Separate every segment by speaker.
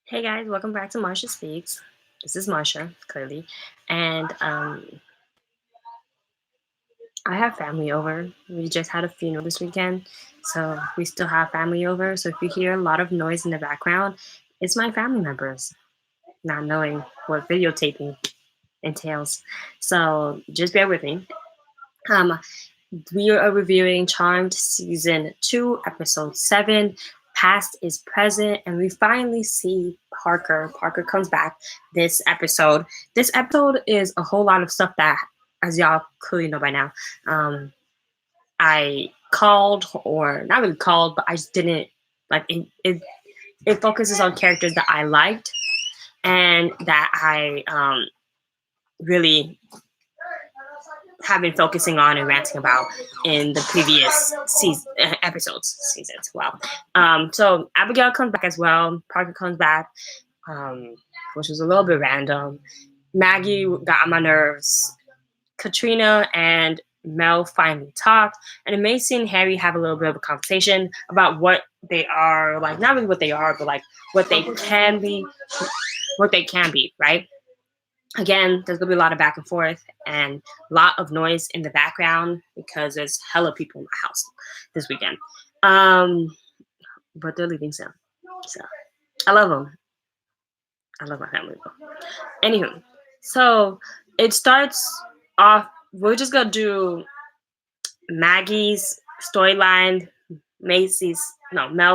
Speaker 1: Hey guys, welcome back to Marsha Speaks. This is Marsha, clearly, and I have family over. We just had a funeral this weekend, so we still have family over. So if you hear a lot of noise in the background, it's my family members not knowing what videotaping entails. So just bear with me. Um, we are reviewing Charmed season 2, episode 7. Past is present, and we finally see Parker. Parker comes back this episode. This episode is a whole lot of stuff that, as y'all clearly know by now, I called, or not really called, but I just didn't like it. It focuses on characters that I liked and that I really have been focusing on and ranting about in the previous seasons. Wow. So Abigail comes back as well. Parker comes back, which was a little bit random. Maggie got on my nerves. Katrina and Mel finally talked, and Macy and Harry have a little bit of a conversation about what they are, like not really what they are, but like what they can be, right? Again, there's gonna be a lot of back and forth and a lot of noise in the background because there's hella people in my house this weekend. But they're leaving soon, so I love them. I love my family. Anywho, so it starts off. We're just gonna do Maggie's storyline, Mel's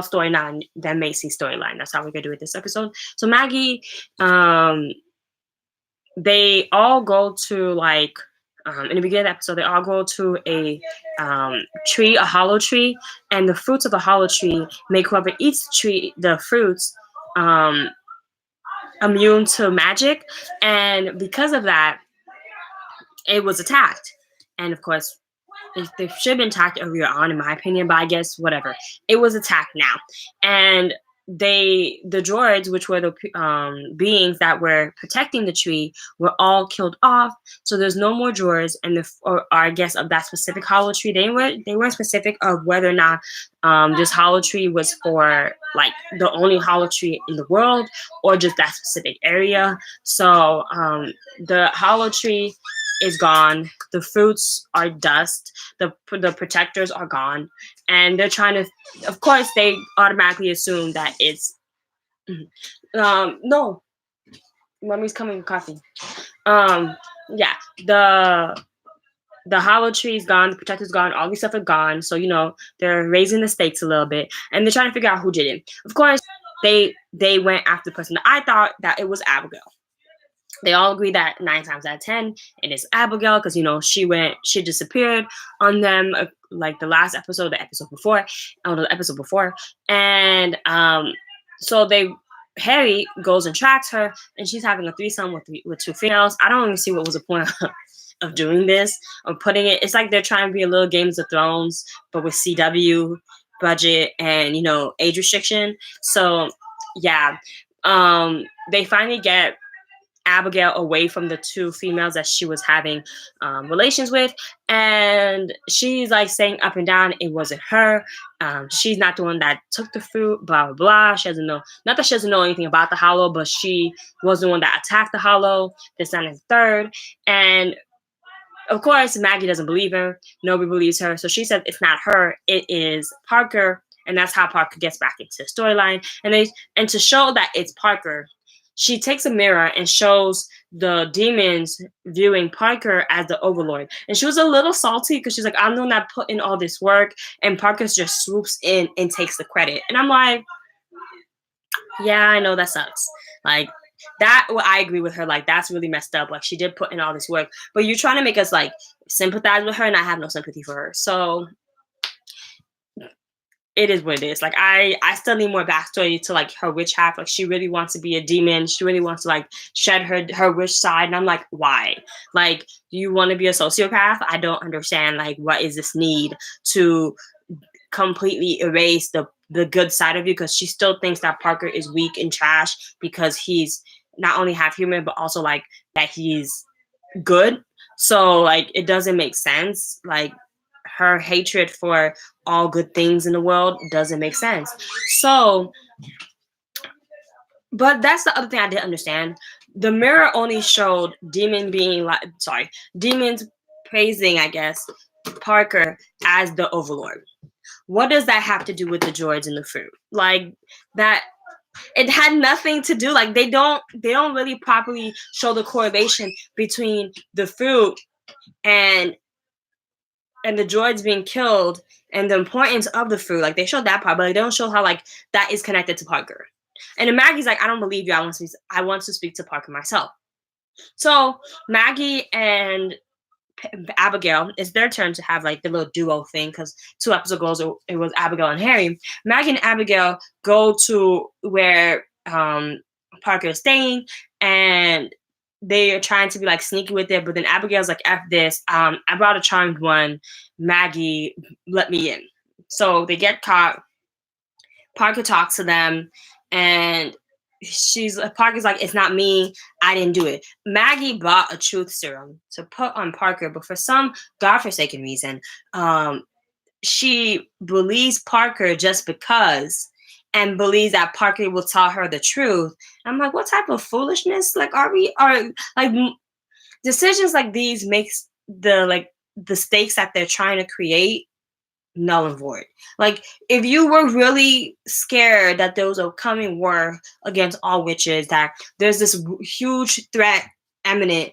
Speaker 1: storyline, then Macy's storyline. That's how we're gonna do it this episode. So Maggie, they all go to like in the beginning of the episode, they all go to a tree, a hollow tree, and the fruits of the hollow tree make whoever eats the fruits immune to magic, and because of that, it was attacked. And of course, they should have been attacked earlier on, in my opinion, but I guess whatever. It was attacked now, and the droids, which were the beings that were protecting the tree, were all killed off. So there's no more droids, and or I guess of that specific hollow tree, they weren't specific of whether or not this hollow tree was for like the only hollow tree in the world or just that specific area. So the hollow tree is gone. The fruits are dust. The protectors are gone, and they're trying to. Of course, they automatically assume that it's. No, mommy's coming with coffee. Yeah, the hollow tree is gone. The protector's gone. All these stuff are gone. So they're raising the stakes a little bit, and they're trying to figure out who did it. Of course, they went after the person. I thought that it was Abigail. They all agree that 9 times out of 10 it is Abigail because she disappeared on them like the last episode, the episode before, and so Harry goes and tracks her, and she's having a threesome with 2 females. I don't even see what was the point of doing this, of putting it. It's like they're trying to be a little Games of Thrones, but with CW budget and age restriction. So yeah, they finally get Abigail away from the 2 females that she was having relations with, and she's like saying up and down it wasn't her. She's not the one that took the fruit, blah blah blah. She doesn't know, not that she doesn't know anything about the hollow, but she was the one that attacked the hollow, this and the third. And of course Maggie doesn't believe her. Nobody believes her, so she said it's not her, it is Parker. And that's how Parker gets back into the storyline. And to show that it's Parker, she takes a mirror and shows the demons viewing Parker as the overlord. And she was a little salty because she's like, I'm the one that put in all this work. And Parker just swoops in and takes the credit. And I'm like, yeah, I know that sucks. Like, that, well, I agree with her. Like, that's really messed up. Like, she did put in all this work. But you're trying to make us, like, sympathize with her, and I have no sympathy for her. So it is what it is. Like, I still need more backstory to like her witch half. Like, she really wants to be a demon. She really wants to like shed her witch side. And I'm like, why? Like, do you want to be a sociopath? I don't understand. Like, what is this need to completely erase the good side of you? Because she still thinks that Parker is weak and trash because he's not only half human, but also like that he's good. So like, it doesn't make sense. Like, her hatred for all good things in the world doesn't make sense. So But that's the other thing I didn't understand. The mirror only showed demons praising, I guess, Parker as the overlord. What does that have to do with the droids and the fruit? Like that it had nothing to do. Like they don't really properly show the correlation between the fruit and the droids being killed and the importance of the fruit. Like they showed that part, but like, they don't show how like that is connected to Parker. And then Maggie's like, I don't believe you. I want to speak to Parker myself. So Maggie and Abigail, it's their turn to have like the little duo thing because 2 episodes ago it was Abigail and Harry. Maggie and Abigail go to where Parker is staying, and they are trying to be like sneaky with it, but then Abigail's like, F this, I brought a charmed one, Maggie, let me in. So they get caught. Parker talks to them, and Parker's like, it's not me, I didn't do it. Maggie bought a truth serum to put on Parker, but for some godforsaken reason, she believes Parker just because, and believes that Parker will tell her the truth. I'm like, what type of foolishness? Like, are like decisions like these makes the stakes that they're trying to create null and void. Like, if you were really scared that there was a coming war against all witches, that there's this huge threat imminent,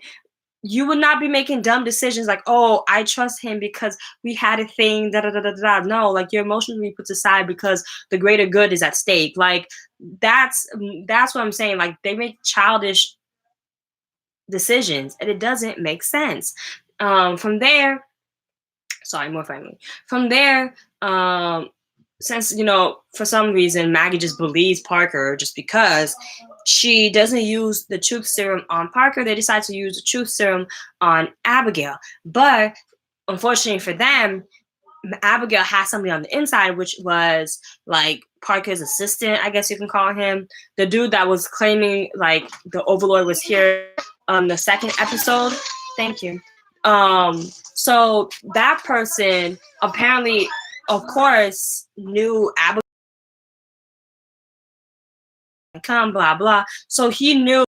Speaker 1: you would not be making dumb decisions like, oh, I trust him because we had a thing, da da da da da. No, like your emotions will be put aside because the greater good is at stake. Like that's what I'm saying. Like they make childish decisions and it doesn't make sense. From there, sorry, more family. From there, since for some reason Maggie just believes Parker just because she doesn't use the truth serum on Parker, they decide to use the truth serum on Abigail. But unfortunately for them, Abigail has somebody on the inside, which was like Parker's assistant, I guess you can call him, the dude that was claiming like the Overlord was here the second episode. Thank you. So that person apparently, of course, knew Abigail come, blah blah. So he knew,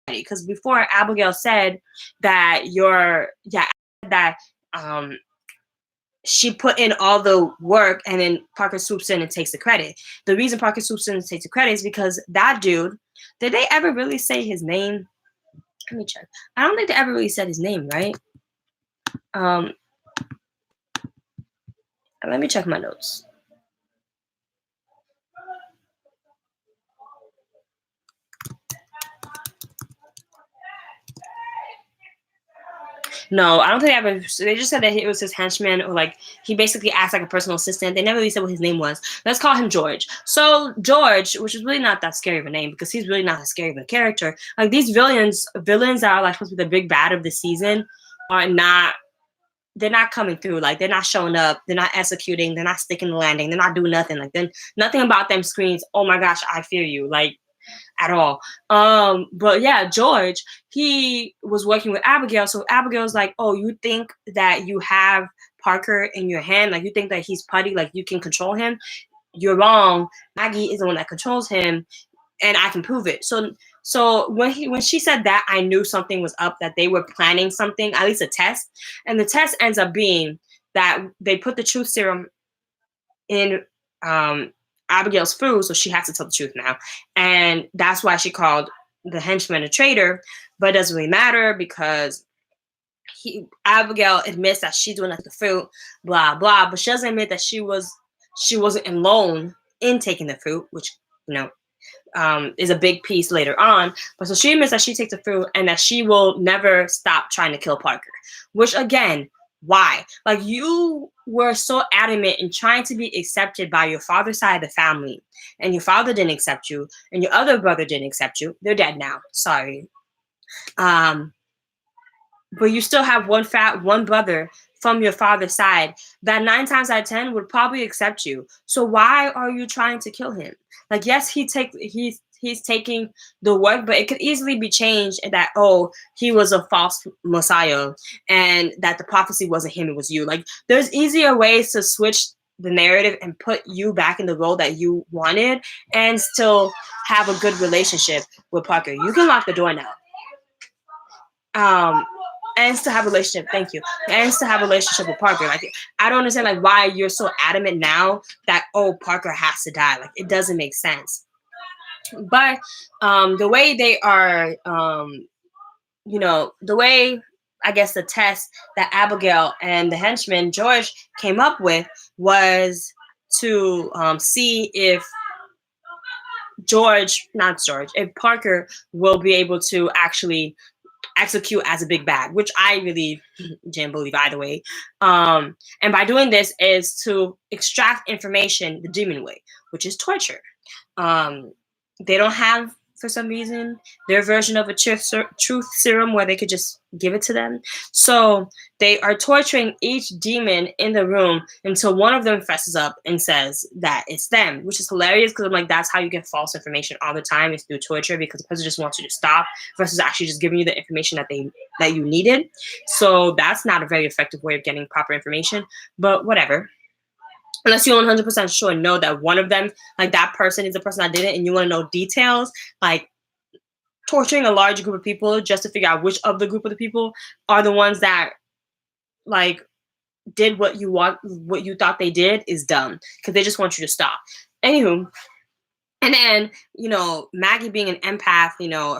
Speaker 1: because before Abigail said that she put in all the work and then Parker swoops in and takes the credit. The reason Parker swoops in and takes the credit is because that dude, did they ever really say his name? Let me check. I don't think they ever really said his name, right? Let me check my notes. No, I don't think they ever. They just said that it was his henchman, or like he basically acts like a personal assistant. They never really said what his name was. Let's call him George. So George, which is really not that scary of a name because he's really not that scary of a character. Like these villains that are like supposed to be the big bad of the season are not. They're not coming through. Like they're not showing up. They're not executing. They're not sticking the landing. They're not doing nothing. Like then nothing about them screams, "Oh my gosh, I fear you!" Like at all. But yeah, George, he was working with Abigail. So Abigail's like, oh, you think that you have Parker in your hand? Like you think that he's putty, like you can control him? You're wrong. Maggie is the one that controls him, and I can prove it. So when she said that, I knew something was up, that they were planning something, at least a test. And the test ends up being that they put the truth serum in Abigail's food, so she has to tell the truth now. And that's why she called the henchman a traitor, but it doesn't really matter because Abigail admits that she's doing like the fruit, blah blah, but she doesn't admit that she wasn't alone in taking the fruit, which is a big piece later on. But so she admits that she takes the fruit and that she will never stop trying to kill Parker, which again, why? Like you were so adamant in trying to be accepted by your father's side of the family, and your father didn't accept you, and your other brother didn't accept you. They're dead now. Sorry. But you still have one brother from your father's side that 9 times out of 10 would probably accept you. So why are you trying to kill him? Like, yes, he's taking the work, but it could easily be changed that, oh, he was a false messiah and that the prophecy wasn't him, it was you. Like, there's easier ways to switch the narrative and put you back in the role that you wanted and still have a good relationship with Parker. You can lock the door now. And still have a relationship. Thank you. And still have a relationship with Parker. Like, I don't understand like why you're so adamant now that Parker has to die. Like, it doesn't make sense. But the way they are, the way I guess the test that Abigail and the henchman George came up with was to see if if Parker will be able to actually execute as a big bad, which I really didn't believe either way. And by doing this is to extract information the demon way, which is torture. They don't have, for some reason, their version of a truth serum where they could just give it to them. So they are torturing each demon in the room until one of them fesses up and says that it's them, which is hilarious because I'm like, that's how you get false information all the time, is through torture, because the person just wants you to stop versus actually just giving you the information that you needed. So that's not a very effective way of getting proper information, but whatever. Unless you're 100% sure, know that one of them, like that person is the person that did it, and you want to know details, like torturing a large group of people just to figure out which of the group of the people are the ones that like did what you thought they did, is dumb, because they just want you to stop. Anywho, and then Maggie being an empath,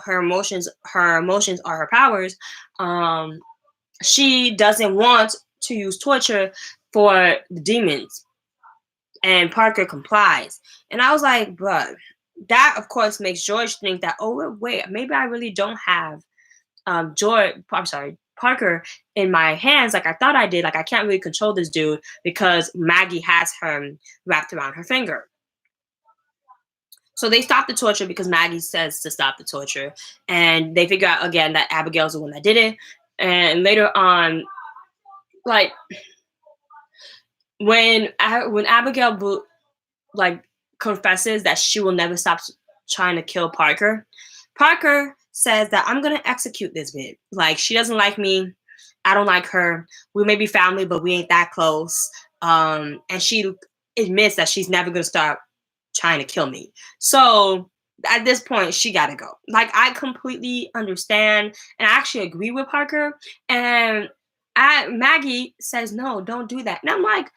Speaker 1: her emotions are her powers. She doesn't want to use torture for the demons. And Parker complies. And I was like, bruh, that of course makes George think that, wait, maybe I really don't have Parker in my hands like I thought I did. Like, I can't really control this dude because Maggie has him wrapped around her finger. So they stop the torture because Maggie says to stop the torture. And they figure out again that Abigail's the one that did it. And later on, like, when Abigail confesses that she will never stop trying to kill Parker, Parker says that I'm gonna execute this bitch. Like, she doesn't like me, I don't like her. We may be family, but we ain't that close. And she admits that she's never gonna stop trying to kill me. So at this point, she gotta go. Like, I completely understand, and I actually agree with Parker. And Maggie says, no, don't do that. And I'm like,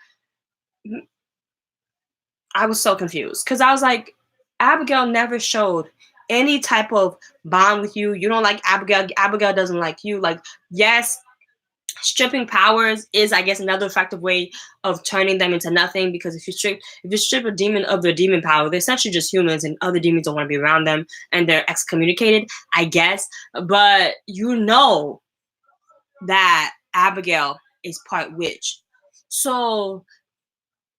Speaker 1: I was so confused because I was like, Abigail never showed any type of bond with you. You don't like Abigail. Abigail doesn't like you. Like, yes, stripping powers is, I guess, another effective way of turning them into nothing, because if you strip a demon of their demon power, they're essentially just humans, and other demons don't want to be around them, and they're excommunicated, I guess. But that Abigail is part witch. So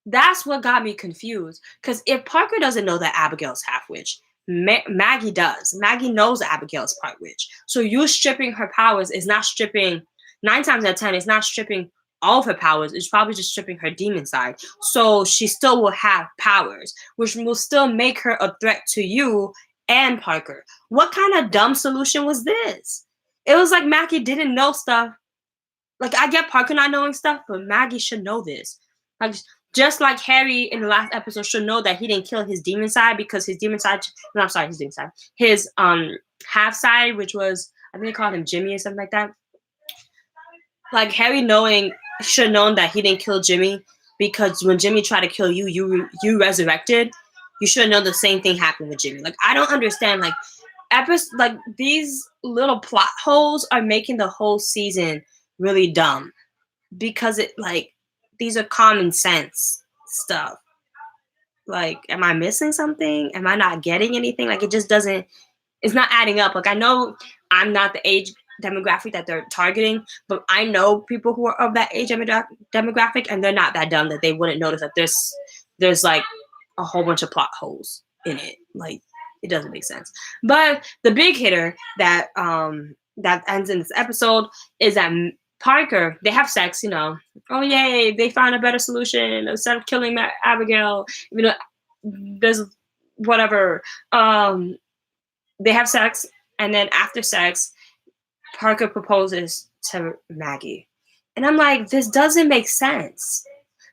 Speaker 1: that's what got me confused. Because if Parker doesn't know that Abigail's half witch, Maggie does. Maggie knows Abigail's part witch. So you stripping her powers is not stripping, 9 times out of 10, it's not stripping all of her powers. It's probably just stripping her demon side. So she still will have powers, which will still make her a threat to you and Parker. What kind of dumb solution was this? It was like Maggie didn't know stuff. Like, I get Parker not knowing stuff, but Maggie should know this. Like, just like Harry in the last episode should know that he didn't kill his demon side, because his demon side, no, I'm sorry, his demon side, his half side, which was, I think they called him Jimmy or something like that. Like, Harry should have known that he didn't kill Jimmy, because when Jimmy tried to kill you, you resurrected. You should have known the same thing happened with Jimmy. Like, I don't understand. Like, these little plot holes are making the whole season really dumb, because these are common sense stuff. Like, am I missing something? Am I not getting anything? Like, it just doesn't, it's not adding up. Like, I know I'm not the age demographic that they're targeting, but I know people who are of that age demographic, and they're not that dumb that they wouldn't notice that there's like a whole bunch of plot holes in it. Like, it doesn't make sense. But the big hitter that ends in this episode is that Parker, they have sex, oh yay, they found a better solution instead of killing Abigail, there's whatever. They have sex, and then after sex, Parker proposes to Maggie. And I'm like, this doesn't make sense.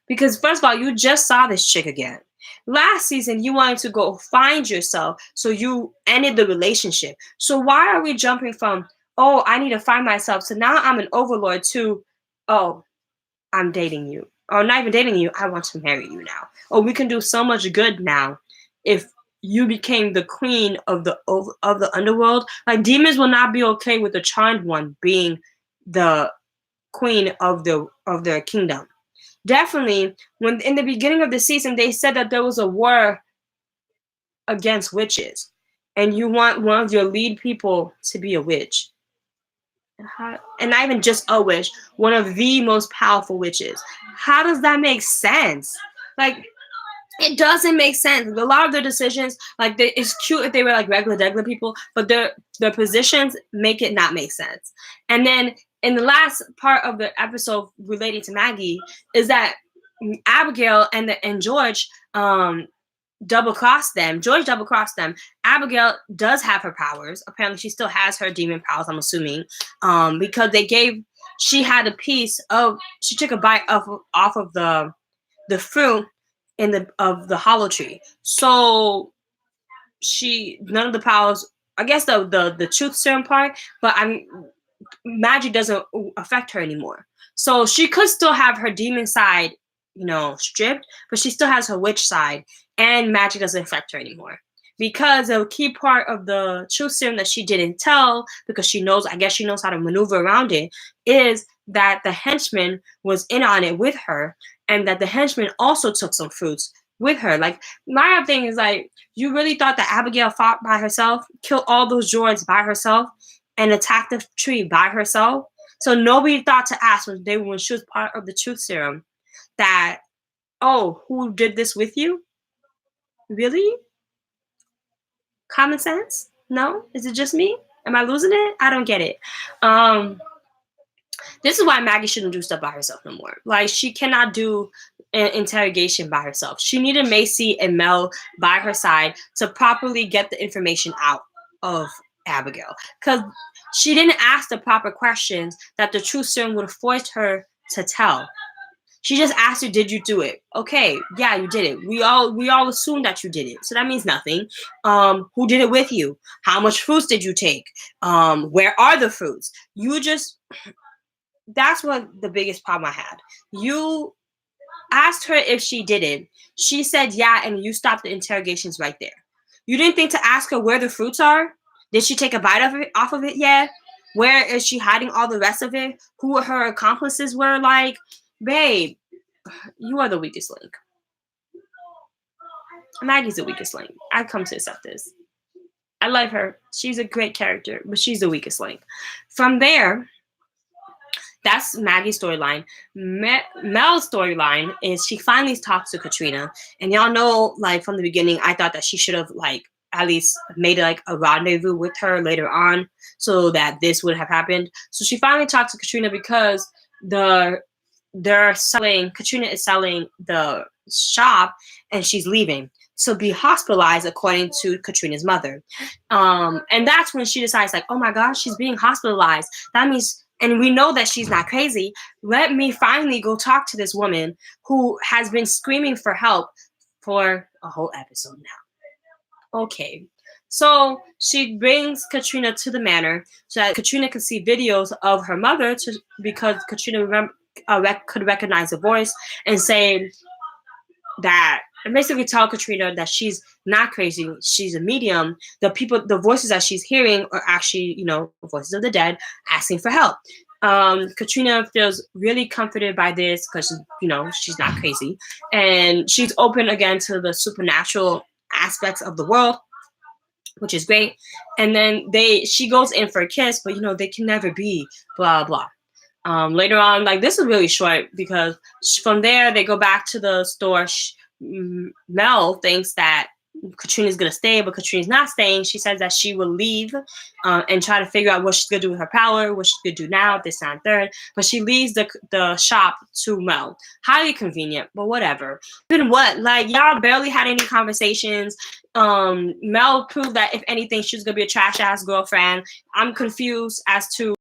Speaker 1: Because first of all, you just saw this chick again. Last season, you wanted to go find yourself, so you ended the relationship. So why are we jumping from, oh, I need to find myself, so now I'm an overlord, to, oh, I'm dating you. Or not even dating you, I want to marry you now. Or we can do so much good now if you became the queen of the underworld. Like, demons will not be okay with the charmed one being the queen of their kingdom. Definitely, when in the beginning of the season they said that there was a war against witches, and you want one of your lead people to be a witch. And not even just a witch, one of the most powerful witches. How does that make sense? Like, it doesn't make sense. A lot of their decisions, like, it's cute if they were like regular people, but their positions make it not make sense. And then in the last part of the episode relating to Maggie is that Abigail and George double crossed them. George double crossed them. Abigail does have her powers. Apparently, she still has her demon powers. I'm assuming, because she had a piece of. She took a bite off of the fruit of the hollow tree. So none of the powers. I guess the truth serum part, but magic doesn't affect her anymore. So she could still have her demon side, stripped, but she still has her witch side, and magic doesn't affect her anymore. Because a key part of the truth serum that she didn't tell, because I guess she knows how to maneuver around it, is that the henchman was in on it with her, and that the henchman also took some fruits with her. Like, my thing is, like, you really thought that Abigail fought by herself, killed all those droids by herself, and attacked the tree by herself? So nobody thought to ask when she was part of the truth serum that, oh, who did this with you? Really? Common sense? No? Is it just me? Am I losing it? I don't get it. This is why Maggie shouldn't do stuff by herself no more. Like, she cannot do an interrogation by herself. She needed Macy and Mel by her side to properly get the information out of Abigail. Because she didn't ask the proper questions that the truth serum would have forced her to tell. She just asked her, "Did you do it?" Okay, yeah, you did it. We all assumed that you did it, so that means nothing. Who did it with you? How much fruits did you take? Where are the fruits? That's what the biggest problem I had. You asked her if she did it. She said yeah, and you stopped the interrogations right there. You didn't think to ask her where the fruits are? Did she take a bite off of it yet? Where is she hiding all the rest of it? Who her accomplices were? Like, babe, you are the weakest link. Maggie's the weakest link. I've come to accept this. I love her. She's a great character, but she's the weakest link. From there, that's Maggie's storyline. Mel's storyline is she finally talks to Katrina. And y'all know, like, from the beginning, I thought that she should have, like, at least made like a rendezvous with her later on so that this would have happened. So she finally talked to Katrina because Katrina is selling the shop and she's leaving to be hospitalized according to Katrina's mother. And that's when she decides, like, oh my gosh, she's being hospitalized. That means, and we know that she's not crazy. Let me finally go talk to this woman who has been screaming for help for a whole episode now. Okay, so she brings Katrina to the manor so that Katrina could see videos of her mother because Katrina could recognize the voice and say that, and basically tell Katrina that she's not crazy, she's a medium. The voices that she's hearing are actually, voices of the dead asking for help. Katrina feels really comforted by this because, she's not crazy. And she's open again to the supernatural aspects of the world, which is great. And then she goes in for a kiss, but, they can never be, blah, blah. Later on, like, this is really short because from there they go back to the store. Mel thinks that Katrina's gonna stay, but Katrina's not staying. She says that she will leave and try to figure out what she's gonna do with her power, what she's gonna do now, this and third. But she leaves the shop to Mel. Highly convenient, but whatever. Then what? Like, y'all barely had any conversations. Mel proved that if anything, she's gonna be a trash ass girlfriend. I'm confused as to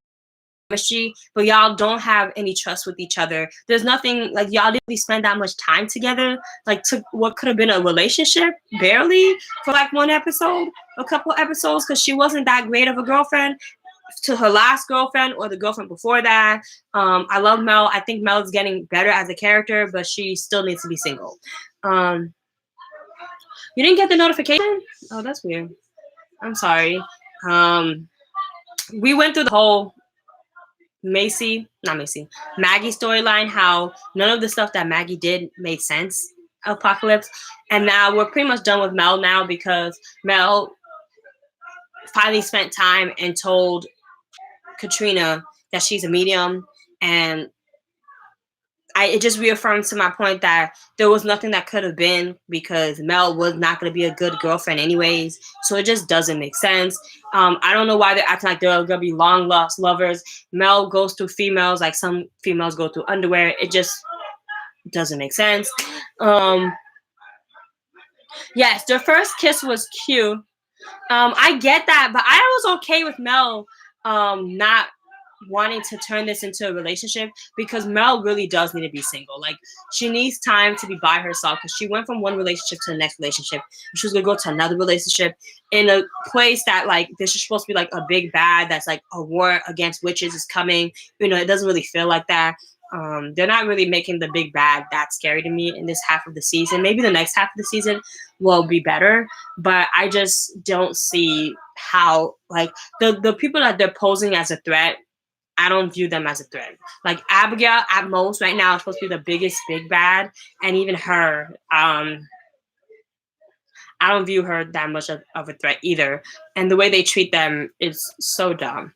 Speaker 1: chemistry, but y'all don't have any trust with each other. There's nothing like y'all didn't really spend that much time together. Like to what could have been a relationship, barely for like one episode, a couple episodes, because she wasn't that great of a girlfriend to her last girlfriend or the girlfriend before that. I love Mel. I think Mel is getting better as a character, but she still needs to be single. You didn't get the notification? Oh, that's weird. I'm sorry. We went through the whole Maggie storyline, how none of the stuff that Maggie did made sense, Apocalypse. And now we're pretty much done with Mel now because Mel finally spent time and told Katrina that she's a medium, and it just reaffirms to my point that there was nothing that could have been because Mel was not going to be a good girlfriend anyways. So it just doesn't make sense. I don't know why they're acting like they're going to be long lost lovers. Mel goes through females like some females go through underwear. It just doesn't make sense. Yes, their first kiss was cute. I get that, but I was okay with Mel not wanting to turn this into a relationship because Mel really does need to be single. Like she needs time to be by herself because she went from one relationship to the next relationship. She was gonna go to another relationship in a place that like this is supposed to be like a big bad that's like a war against witches is coming. You know, it doesn't really feel like that. They're not really making the big bad that scary to me in this half of the season. Maybe the next half of the season will be better, but I just don't see how like the people that they're posing as a threat, I don't view them as a threat. Like Abigail, at most, right now, is supposed to be the biggest big bad, and even her, I don't view her that much of a threat either. And the way they treat them is so dumb.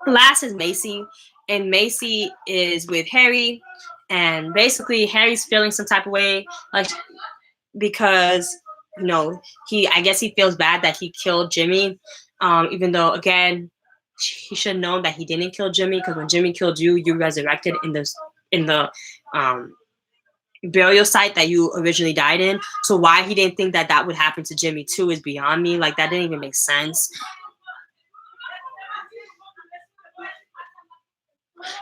Speaker 1: Last is Macy, and Macy is with Harry, and basically Harry's feeling some type of way, like because I guess he feels bad that he killed Jimmy, even though again he should have known that he didn't kill Jimmy because when Jimmy killed you, you resurrected in the burial site that you originally died in. So why he didn't think that that would happen to Jimmy too is beyond me. Like that didn't even make sense.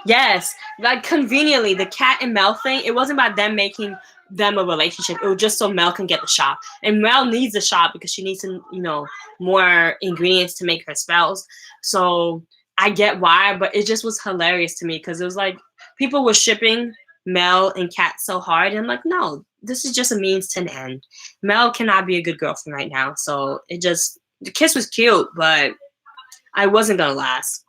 Speaker 1: Yes, like conveniently, the Cat and Mel thing, it wasn't about them making them a relationship. It was just so Mel can get the shot. And Mel needs the shot because she needs to, more ingredients to make her spells. So I get why, but it just was hilarious to me because it was like people were shipping Mel and Cat so hard. And I'm like, no, this is just a means to an end. Mel cannot be a good girlfriend right now. So the kiss was cute, but I wasn't going to last.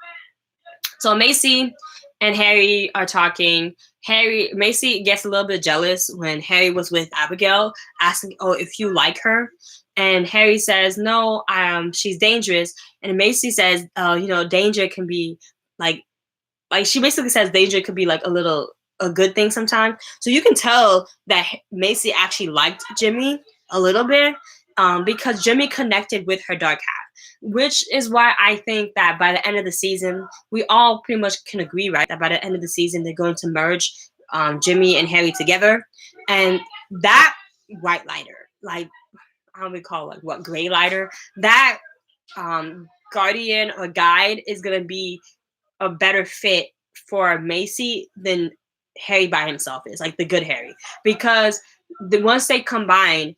Speaker 1: So Macy and Harry are talking. Macy gets a little bit jealous when Harry was with Abigail, asking, "Oh, if you like her," and Harry says, "No, she's dangerous." And Macy says, danger can be like she basically says danger could be like a good thing sometimes. So you can tell that Macy actually liked Jimmy a little bit because Jimmy connected with her dark half. Which is why I think that by the end of the season, we all pretty much can agree, right? That by the end of the season, they're going to merge Jimmy and Harry together. And that white lighter, like, I don't recall, like, what, gray lighter, that guardian or guide is going to be a better fit for Macy than Harry by himself is, like the good Harry. Because once they combine,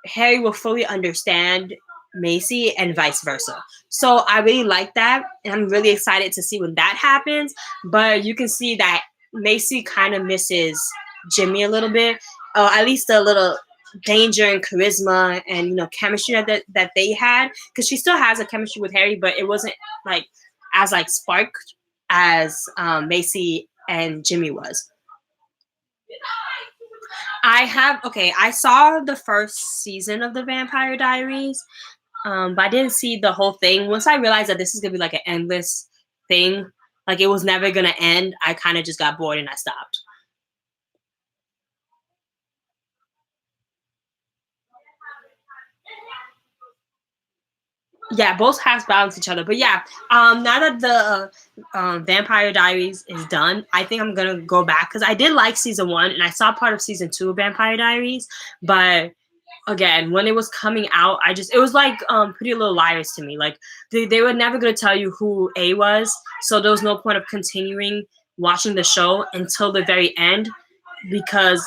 Speaker 1: Harry will fully understand Macy and vice versa. So I really like that, and I'm really excited to see when that happens. But you can see that Macy kind of misses Jimmy a little bit, at least a little danger and charisma and chemistry that they had, because she still has a chemistry with Harry, but it wasn't like as like sparked as Macy and Jimmy was. I saw the first season of the Vampire Diaries, but I didn't see the whole thing. Once I realized that this is gonna be like an endless thing, like it was never gonna end, I kind of just got bored and I stopped. Yeah, both halves balance each other. But yeah, now that the Vampire Diaries is done, I think I'm gonna go back because I did like season 1 and I saw part of season 2 of Vampire Diaries, but again, when it was coming out, it was like Pretty Little Liars to me. Like they were never gonna tell you who A was, so there was no point of continuing watching the show until the very end, because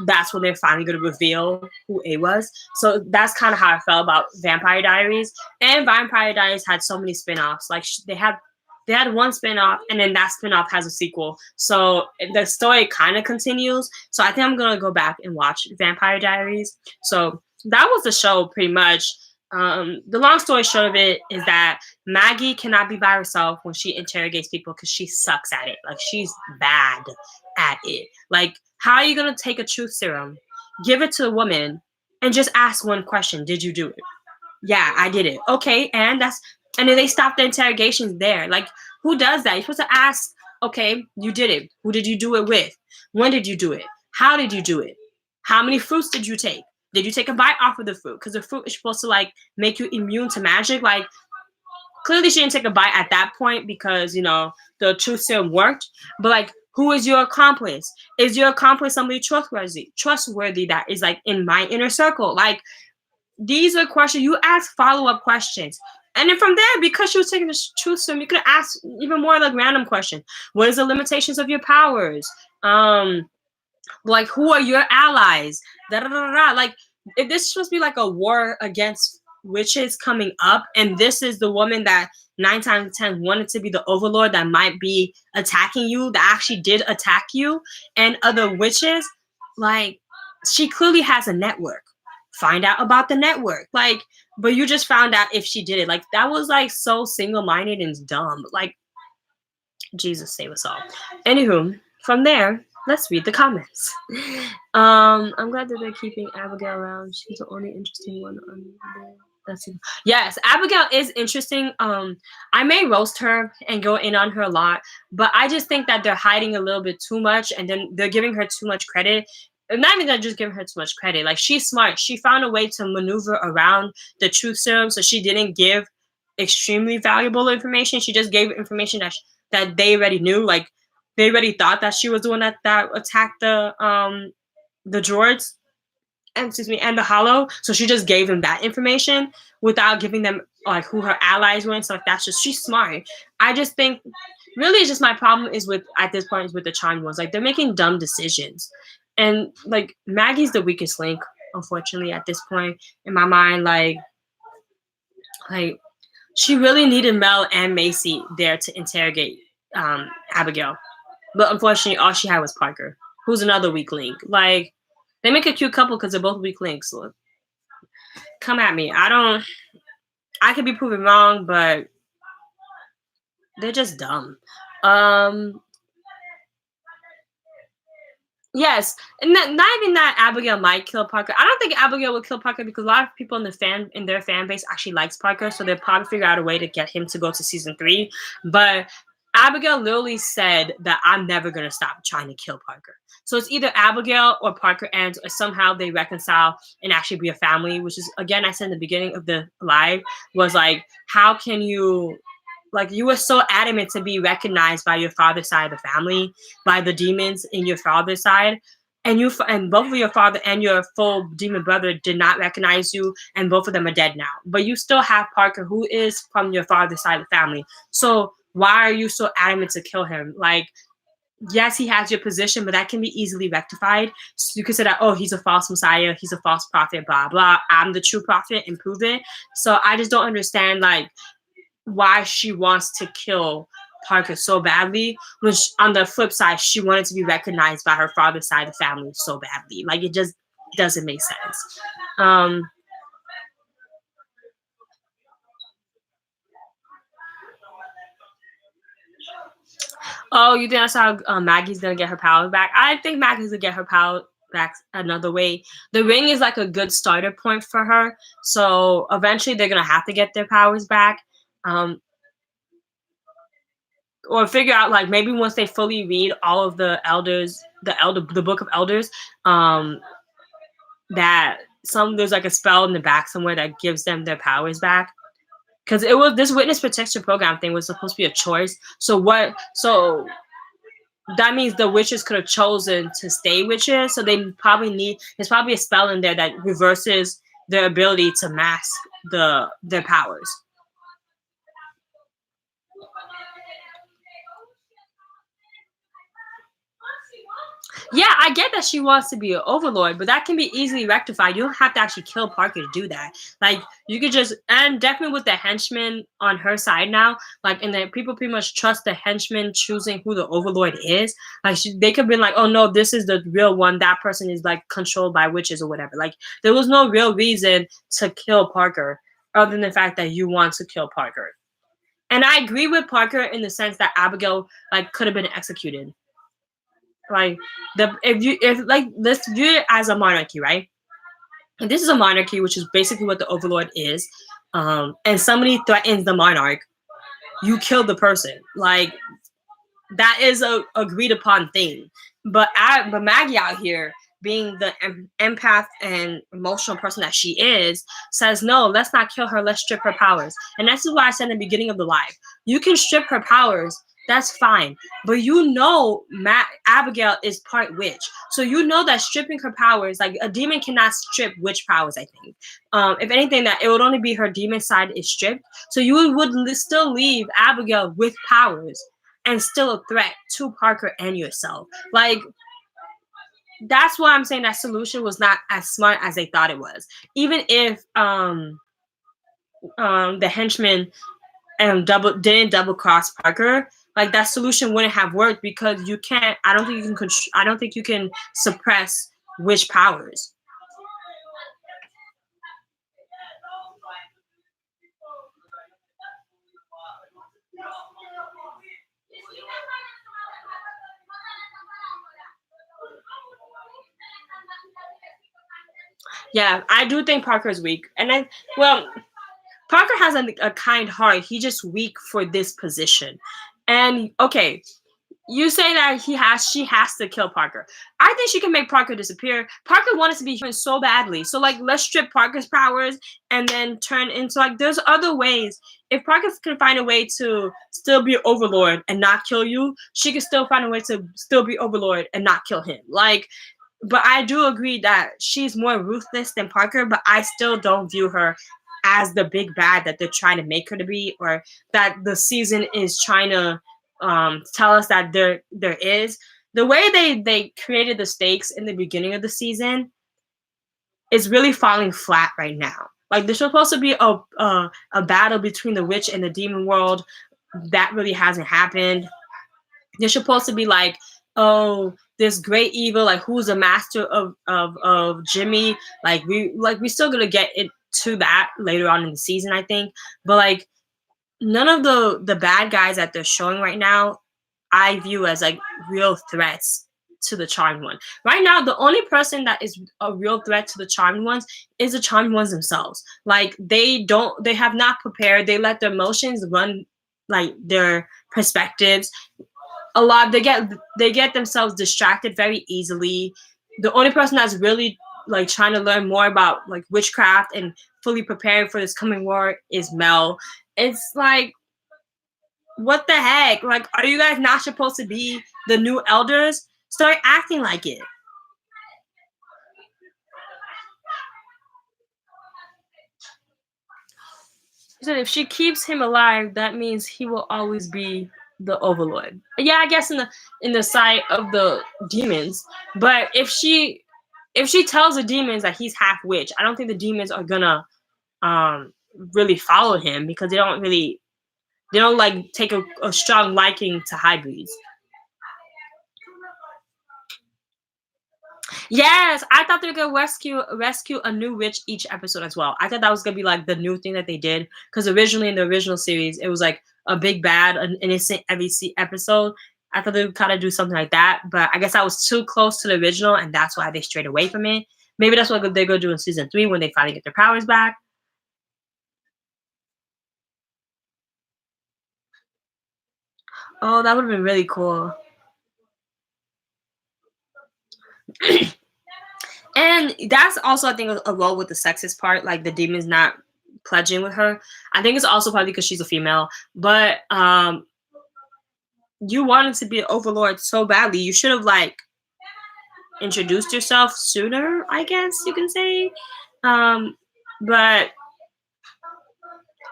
Speaker 1: that's when they're finally gonna reveal who A was. So that's kind of how I felt about Vampire Diaries. And Vampire Diaries had so many spin-offs. Like they had one spin-off, and then that spin-off has a sequel. So the story kind of continues. So I think I'm gonna go back and watch Vampire Diaries. So that was the show pretty much. The long story short of it is that Maggie cannot be by herself when she interrogates people because she sucks at it. Like, she's bad at it. Like, how are you gonna take a truth serum, give it to a woman, and just ask one question? Did you do it? Yeah, I did it. Okay, and then they stop the interrogations there. Like, who does that? You're supposed to ask, okay, you did it. Who did you do it with? When did you do it? How did you do it? How many fruits did you take? Did you take a bite off of the fruit? Because the fruit is supposed to, like, make you immune to magic. Like, clearly she didn't take a bite at that point because, the truth serum worked. But, like, who is your accomplice? Is your accomplice somebody trustworthy that is, like, in my inner circle? Like, these are questions. You ask follow-up questions. And then from there, because she was taking the truth serum, you could ask even more, like, random questions. What is the limitations of your powers? Like, who are your allies? Da da da da. Like, if this is supposed to be like a war against witches coming up, and this is the woman that 9 times 10 wanted to be the overlord that might be attacking you, that actually did attack you, and other witches, like, she clearly has a network. Find out about the network. Like, but you just found out if she did it. Like, that was, like, so single-minded and dumb. Like, Jesus save us all. Anywho, from there, let's read the comments. I'm glad that they're keeping Abigail around. She's the only interesting one on there. Yes, Abigail is interesting. I may roast her and go in on her a lot, but I just think that they're hiding a little bit too much, and then they're giving her too much credit. Not even that, just giving her too much credit. Like, she's smart. She found a way to maneuver around the truth serum, so she didn't give extremely valuable information. She just gave information that they already knew. Like, they already thought that she was the one that attacked the droids, and the Hollow. So she just gave them that information without giving them, like, who her allies were and stuff like that. So she's smart. I just think, really, it's just my problem is at this point is with the Charmed ones. Like, they're making dumb decisions, and, like, Maggie's the weakest link, unfortunately, at this point in my mind. Like she really needed Mel and Macy there to interrogate Abigail. But unfortunately, all she had was Parker, who's another weak link. Like, they make a cute couple because they're both weak links. So come at me. I could be proven wrong, but they're just dumb. Yes, and not even that Abigail might kill Parker. I don't think Abigail will kill Parker because a lot of people in their fan base actually likes Parker, so they'll probably figure out a way to get him to go to season 3. But Abigail literally said that I'm never gonna stop trying to kill Parker. So it's either Abigail or Parker ends, or somehow they reconcile and actually be a family. Which is, again, I said in the beginning of the live, was like, how can you? Like, you were so adamant to be recognized by your father's side of the family, by the demons in your father's side, and both of your father and your full demon brother did not recognize you, and both of them are dead now. But you still have Parker, who is from your father's side of the family. So why are you so adamant to kill him? Like, yes, he has your position, but that can be easily rectified. So you could say that, oh, he's a false messiah, he's a false prophet, blah, blah. I'm the true prophet, and prove it. So I just don't understand, like, why she wants to kill Parker so badly, when on the flip side, she wanted to be recognized by her father's side of the family so badly. Like, it just doesn't make sense. Oh, you think that's how Maggie's gonna get her powers back? I think Maggie's gonna get her power back another way. The ring is like a good starter point for her, so eventually they're gonna have to get their powers back. Or figure out, like, maybe once they fully read all of the book of elders, that there's like a spell in the back somewhere that gives them their powers back. Because this witness protection program thing was supposed to be a choice. So that means the witches could have chosen to stay witches. So they probably need there's probably a spell in there that reverses their ability to mask their powers. Yeah, I get that she wants to be an overlord, but that can be easily rectified. You don't have to actually kill Parker to do that. Like you could just, and definitely with the henchmen on her side now, like, and then people pretty much trust the henchmen choosing who the overlord is. Like they could be like, oh no, this is the real one. That person is like controlled by witches or whatever. Like there was no real reason to kill Parker other than the fact that you want to kill Parker. And I agree with Parker in the sense that Abigail like could have been executed. Like the if like let's view it as a monarchy, right? And this is a monarchy, which is basically what the overlord is. And somebody threatens the monarch, you kill the person. Like that is a agreed upon thing. But Maggie out here, being the empath and emotional person that she is, says no. Let's not kill her. Let's strip her powers. And this is why I said in the beginning of the live, you can strip her powers. That's fine, but you know, Abigail is part witch, so you know that stripping her powers, like a demon cannot strip witch powers. I think, if anything, that it would only be her demon side is stripped. So you would still leave Abigail with powers and still a threat to Parker and yourself. Like that's why I'm saying that solution was not as smart as they thought it was. Even if the henchmen didn't double cross Parker, like that solution wouldn't have worked because you can't. I don't think you can. I don't think you can suppress witch powers. Yeah, I do think Parker is weak, and then well, Parker has a kind heart. He's just weak for this position. And okay, you say that she has to kill Parker. I think she can make Parker disappear. Parker wanted to be human so badly. So like let's strip Parker's powers and then turn into like there's other ways. If Parker can find a way to still be Overlord and not kill you, she can still find a way to still be Overlord and not kill him. Like but I do agree that she's more ruthless than Parker, but I still don't view her as the big bad that they're trying to make her to be, or that the season is trying to tell us that there is. The way they created the stakes in the beginning of the season is really falling flat right now. Like there's supposed to be a battle between the witch and the demon world. That really hasn't happened. There's supposed to be like, oh, this great evil, like who's the master of Jimmy. We still gonna get into that later on in the season, I think. But like none of the bad guys that they're showing right now I view as like real threats to the Charmed One. Right now, the only person that is a real threat to the Charmed Ones is the Charmed Ones themselves. Like they have not prepared. They let their emotions run like their perspectives. A lot they get themselves distracted very easily. The only person that's really like trying to learn more about like witchcraft and fully preparing for this coming war is Mel. It's like what the heck? Like, are you guys not supposed to be the new elders? Start acting like it. So if she keeps him alive, that means he will always be the overlord. Yeah, I guess in the sight of the demons. But if she tells the demons that he's half witch, I don't think the demons are gonna really follow him because they don't like take a strong liking to hybrids. Yes, I thought they were gonna rescue a new witch each episode as well. I thought that was gonna be like the new thing that they did because originally in the original series it was like a big bad, an innocent every episode. I thought they would kind of do something like that, but I guess I was too close to the original, and that's why they strayed away from it. Maybe that's what they're gonna do in season 3 when they finally get their powers back. Oh, that would have been really cool. And that's also, I think, a role with the sexist part, like the demons not pledging with her. I think it's also probably because she's a female. But you wanted to be an overlord so badly. You should have like introduced yourself sooner, I guess you can say. But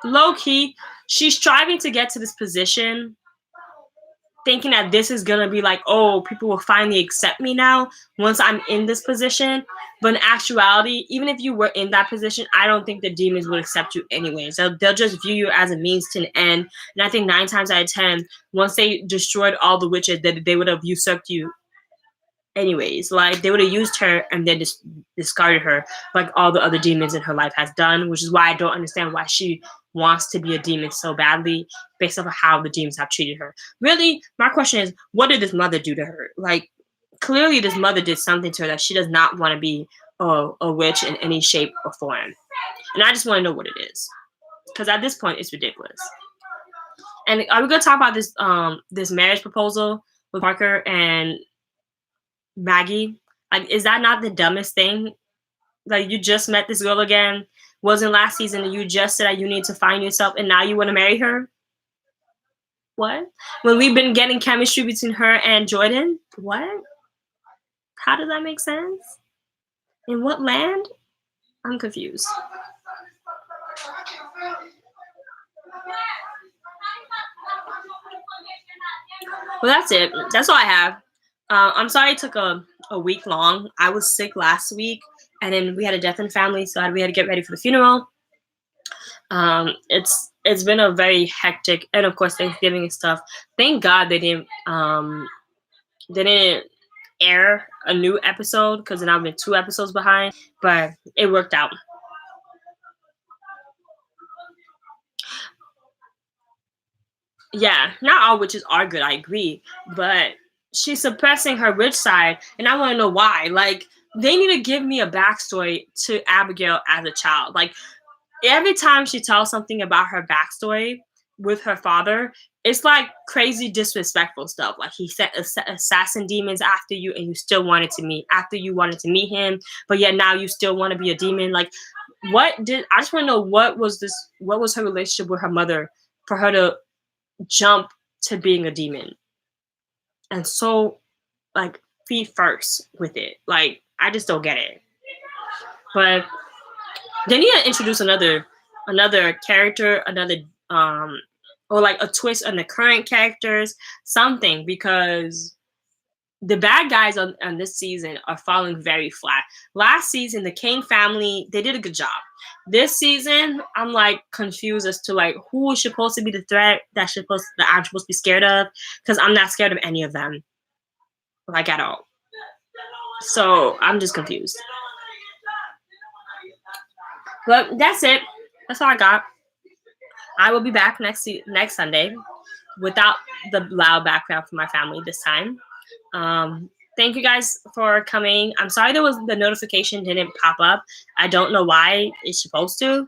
Speaker 1: low key, she's striving to get to this position, thinking that this is gonna be like, oh, people will finally accept me now once I'm in this position. But in actuality, even if you were in that position, I don't think the demons would accept you anyways. They'll just view you as a means to an end. And I think 9 times out of 10, once they destroyed all the witches, that they would have usurped you anyways. Like they would have used her and then just discarded her, like all the other demons in her life has done. Which is why I don't understand why she wants to be a demon so badly, based off of how the demons have treated her. Really, my question is, what did this mother do to her? Like, clearly this mother did something to her that she does not want to be a witch in any shape or form. And I just want to know what it is, because at this point it's ridiculous. And are we gonna talk about this marriage proposal with Parker and Maggie? Like, is that not the dumbest thing? Like, you just met this girl again, wasn't last season, and you just said that you need to find yourself, and now you want to marry her? What? When we've been getting chemistry between her and Jordan? What? How does that make sense? In what land? I'm confused. Well, that's it. That's all I have. I'm sorry it took a week long. I was sick last week, and then we had a death in the family, so we had to get ready for the funeral. It's been a very hectic, and of course Thanksgiving and stuff. Thank God they didn't air a new episode, because then I've been 2 episodes behind, but it worked out. Yeah, not all witches are good, I agree, but she's suppressing her witch side, and I want to know why. Like, they need to give me a backstory to Abigail as a child. Like, every time she tells something about her backstory with her father, it's like crazy disrespectful stuff. Like, he sent assassin demons after you, and you still wanted to meet him, but yet now you still want to be a demon. Like, I just want to know what was her relationship with her mother for her to jump to being a demon, and so like feet first with it. Like, I just don't get it. But they need to introduce another character, or like a twist on the current characters, something, because the bad guys on this season are falling very flat. Last season, the Kane family, they did a good job. This season, I'm like confused as to like who is supposed to be the threat that I'm supposed to be scared of, because I'm not scared of any of them, like, at all. So I'm just confused. But that's it. That's all I got. I will be back next Sunday without the loud background from my family this time. Thank you guys for coming. I'm sorry the notification didn't pop up. I don't know why it's supposed to.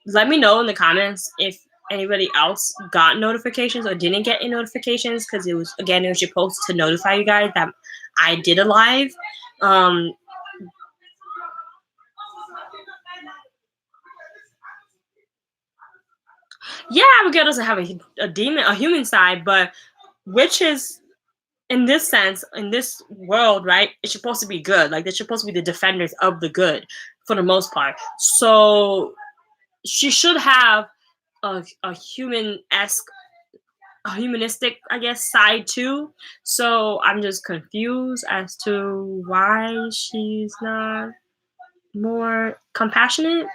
Speaker 1: Let me know in the comments if anybody else got notifications or didn't get any notifications, because it was supposed to notify you guys that I did a live. Yeah, Abigail doesn't have a human side, but witches, in this sense, in this world, right, it's supposed to be good. Like, they're supposed to be the defenders of the good for the most part. So she should have a humanistic, I guess, side too. So I'm just confused as to why she's not more compassionate.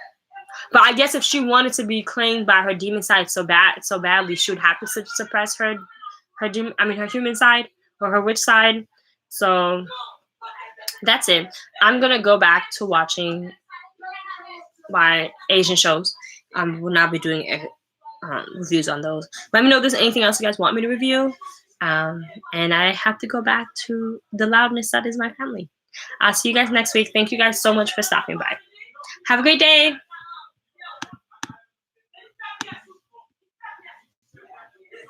Speaker 1: But I guess if she wanted to be claimed by her demon side so badly, she would have to suppress her human side, or her witch side. So that's it. I'm gonna go back to watching my Asian shows. Will not be doing reviews on those. Let me know if there's anything else you guys want me to review. And I have to go back to the loudness that is my family. I'll see you guys next week. Thank you guys so much for stopping by. Have a great day.